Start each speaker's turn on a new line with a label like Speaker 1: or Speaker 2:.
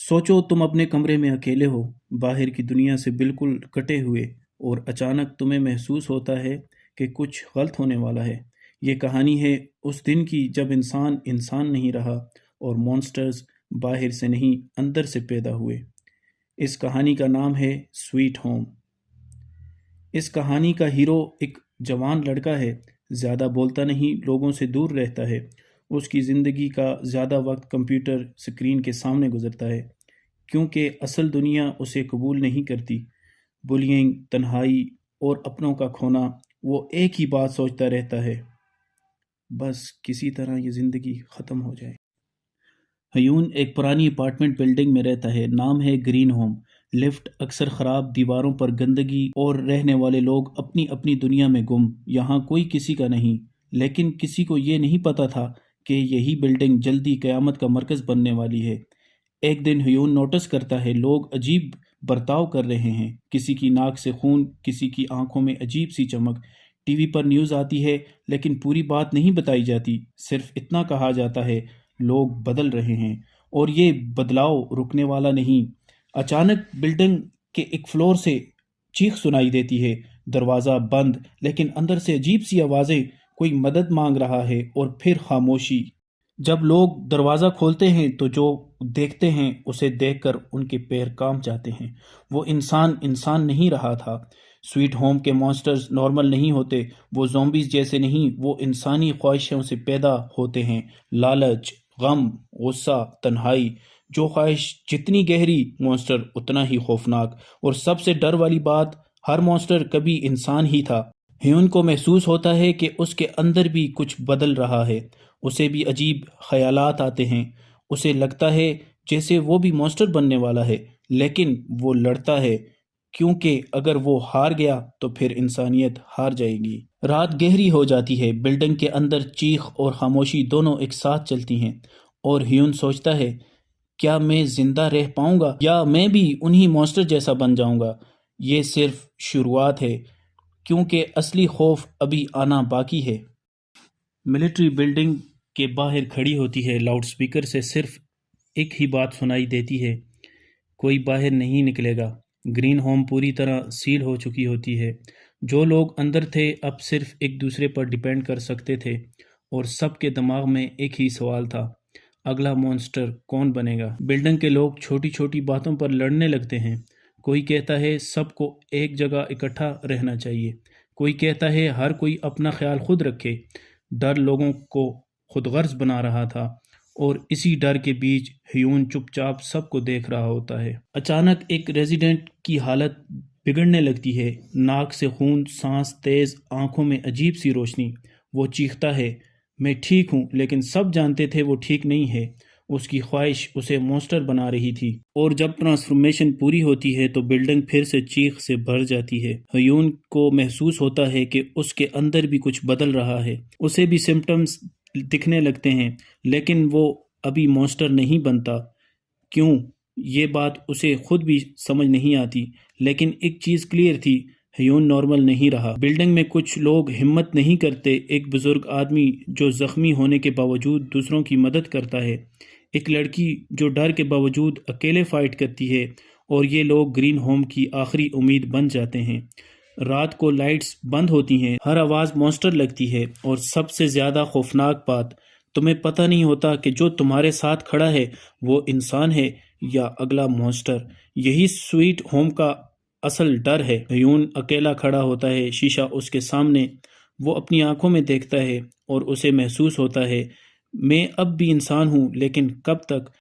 Speaker 1: सोचो तुम अपने कमरे में अकेले हो, बाहर की दुनिया से बिल्कुल कटे हुए, और अचानक तुम्हें महसूस होता है कि कुछ गलत होने वाला है। ये कहानी है उस दिन की जब इंसान इंसान नहीं रहा और मॉन्स्टर्स बाहर से नहीं अंदर से पैदा हुए। इस कहानी का नाम है स्वीट होम। इस कहानी का हीरो एक जवान लड़का है। ज़्यादा बोलता नहीं, लोगों से दूर रहता है। उसकी ज़िंदगी का ज़्यादा वक्त कंप्यूटर स्क्रीन के सामने गुजरता है, क्योंकि असल दुनिया उसे कबूल नहीं करती। बुलियिंग, तन्हाई और अपनों का खोना। वो एक ही बात सोचता रहता है, बस किसी तरह ये ज़िंदगी ख़त्म हो जाए। हयून एक पुरानी अपार्टमेंट बिल्डिंग में रहता है। नाम है ग्रीन होम। लिफ्ट अक्सर खराब, दीवारों पर गंदगी, और रहने वाले लोग अपनी अपनी दुनिया में गुम। यहाँ कोई किसी का नहीं। लेकिन किसी को ये नहीं पता था कि यही बिल्डिंग जल्दी कयामत का मरकज़ बनने वाली है। एक दिन हयून नोटिस करता है लोग अजीब बर्ताव कर रहे हैं। किसी की नाक से खून, किसी की आंखों में अजीब सी चमक। टीवी पर न्यूज़ आती है, लेकिन पूरी बात नहीं बताई जाती। सिर्फ इतना कहा जाता है, लोग बदल रहे हैं और ये बदलाव रुकने वाला नहीं। अचानक बिल्डिंग के एक फ्लोर से चीख सुनाई देती है। दरवाज़ा बंद, लेकिन अंदर से अजीब सी आवाज़ें। कोई मदद मांग रहा है, और फिर खामोशी। जब लोग दरवाज़ा खोलते हैं तो जो देखते हैं उसे देखकर उनके पैर कांप जाते हैं। वो इंसान इंसान नहीं रहा था। स्वीट होम के मॉन्स्टर्स नॉर्मल नहीं होते। वो ज़ॉम्बीज़ जैसे नहीं, वो इंसानी ख्वाहिशों से पैदा होते हैं। लालच, गम, गुस्सा, तन्हाई। जो ख्वाहिश जितनी गहरी, मॉन्स्टर उतना ही खौफनाक। और सबसे डर वाली बात, हर मॉन्स्टर कभी इंसान ही था। ह्यून को महसूस होता है कि उसके अंदर भी कुछ बदल रहा है। उसे भी अजीब ख्यालात आते हैं। उसे लगता है जैसे वो भी मॉन्स्टर बनने वाला है, लेकिन वो लड़ता है, क्योंकि अगर वो हार गया तो फिर इंसानियत हार जाएगी। रात गहरी हो जाती है। बिल्डिंग के अंदर चीख और खामोशी दोनों एक साथ चलती हैं, और ह्यून सोचता है, क्या मैं जिंदा रह पाऊंगा, या मैं भी उन्हीं मॉन्स्टर जैसा बन जाऊंगा। ये सिर्फ शुरुआत है, क्योंकि असली खौफ अभी आना बाकी है। मिलिट्री बिल्डिंग के बाहर खड़ी होती है। लाउडस्पीकर से सिर्फ एक ही बात सुनाई देती है, कोई बाहर नहीं निकलेगा। ग्रीन होम पूरी तरह सील हो चुकी होती है। जो लोग अंदर थे अब सिर्फ एक दूसरे पर डिपेंड कर सकते थे, और सबके दिमाग में एक ही सवाल था, अगला मॉन्स्टर कौन बनेगा। बिल्डिंग के लोग छोटी छोटी बातों पर लड़ने लगते हैं। कोई कहता है सबको एक जगह इकट्ठा रहना चाहिए। कोई कहता है हर कोई अपना ख्याल खुद रखे। डर लोगों को खुदगर्ज बना रहा था, और इसी डर के बीच ह्यून चुपचाप सबको देख रहा होता है। अचानक एक रेजिडेंट की हालत बिगड़ने लगती है। नाक से खून, सांस तेज, आंखों में अजीब सी रोशनी। वो चीखता है, मैं ठीक हूँ, लेकिन सब जानते थे वो ठीक नहीं है। उसकी ख्वाहिश उसे मॉन्स्टर बना रही थी, और जब ट्रांसफॉर्मेशन पूरी होती है तो बिल्डिंग फिर से चीख से भर जाती है। हयून को महसूस होता है कि उसके अंदर भी कुछ बदल रहा है। उसे भी सिम्टम्स दिखने लगते हैं, लेकिन वो अभी मॉन्स्टर नहीं बनता। क्यों, ये बात उसे खुद भी समझ नहीं आती। लेकिन एक चीज़ क्लियर थी, ह्यून नॉर्मल नहीं रहा। बिल्डिंग में कुछ लोग हिम्मत नहीं करते। एक बुजुर्ग आदमी जो जख्मी होने के बावजूद दूसरों की मदद करता है। एक लड़की जो डर के बावजूद अकेले फाइट करती है। और ये लोग ग्रीन होम की आखिरी उम्मीद बन जाते हैं। रात को लाइट्स बंद होती हैं, हर आवाज़ मॉन्स्टर लगती है, और सबसे ज़्यादा खौफनाक बात, तुम्हें पता नहीं होता कि जो तुम्हारे साथ खड़ा है वो इंसान है या अगला मॉन्स्टर। यही स्वीट होम का असल डर है। ह्यून अकेला खड़ा होता है, शीशा उसके सामने। वो अपनी आंखों में देखता है, और उसे महसूस होता है, मैं अब भी इंसान हूँ, लेकिन कब तक।